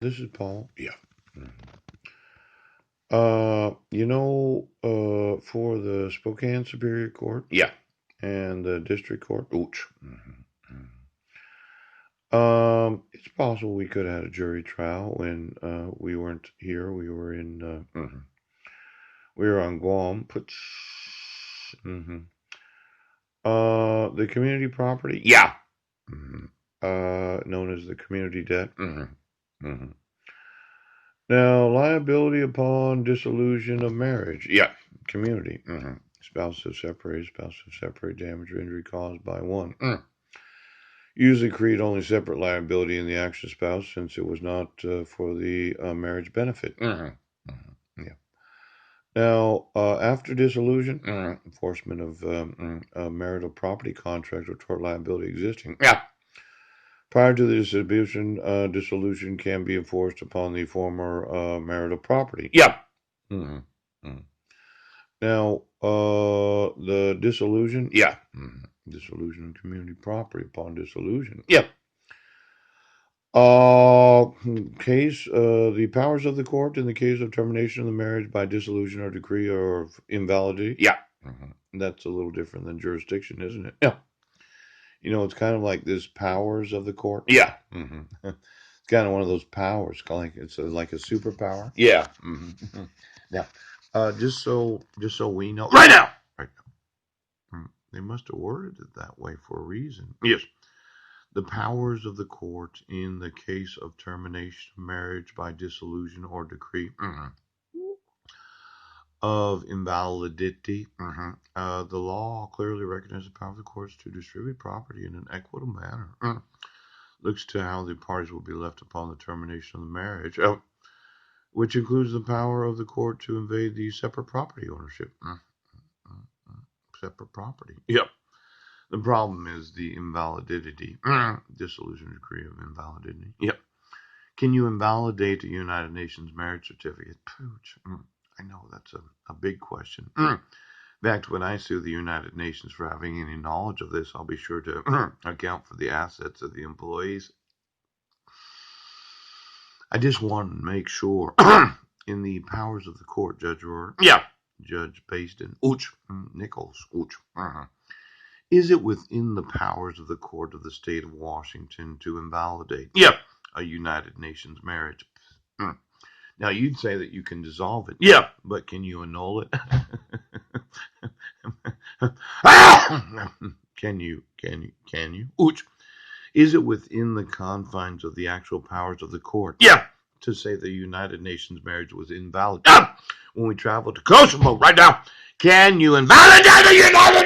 This is Paul. Yeah. Mhm. For the Spokane Superior Court Yeah. and the District Court, Ouch. Mhm. it's possible we could have had a jury trial when we weren't here. Mhm. We were on Guam. The community property, Yeah. Mhm. known as the community debt. Mhm. Mhm. Now, liability upon dissolution of marriage. Yeah. Community. Mhm. Spouse have separated, damage or injury caused by one. Mm. Usually create only separate liability in the action spouse since it was not for the marriage benefit. Mhm. Mhm. Yeah. Now, after dissolution, Mhm. enforcement of marital property contract or tort liability existing. Yeah. Prior to the dissolution can be enforced upon the former marital property. Yeah. Mhm. Mhm. Now, the dissolution, Yeah. Mhm. dissolution of community property upon dissolution. Yeah. The powers of the court in the case of termination of the marriage by dissolution or decree or of invalidity. Yeah. Mhm. That's a little different than jurisdiction, isn't it? Yeah. It's kind of like this powers of the court. Yeah. Mhm. It's kind of one of those powers, like a superpower. Yeah. Mhm. Now, just so we know, Right now. right now, they must have worded it that way for a reason. Yes. The powers of the court in the case of termination of marriage by dissolution or decree Mhm. of invalidity. Mhm. The law clearly recognizes the power of the courts to distribute property in an equitable manner. Looks to how the parties will be left upon the termination of the marriage, which includes the power of the court to invade the separate property ownership. Separate property. Yep. The problem is the invalidity, dissolution decree of invalidity. Yep. Can you invalidate a United Nations marriage certificate? Pooch. I know that's a big question. In fact, when I sue the United Nations for having any knowledge of this, I'll be sure to account for the assets of the employees. I just want to make sure in the powers of the court, Judge Rohr, Yeah. Judge Basden, Ouch. Nichols, Ouch. Mhm. is it within the powers of the court of the state of Washington to invalidate Yep. a United Nations marriage? Now, you'd say that you can dissolve it. Yep. But can you annul it? Can you? Ouch. Is it within the confines of the actual powers of the court Yeah. to say the United Nations marriage was invalid? Yep. When we travel to Kosovo right now, can you invalidate the United Nations?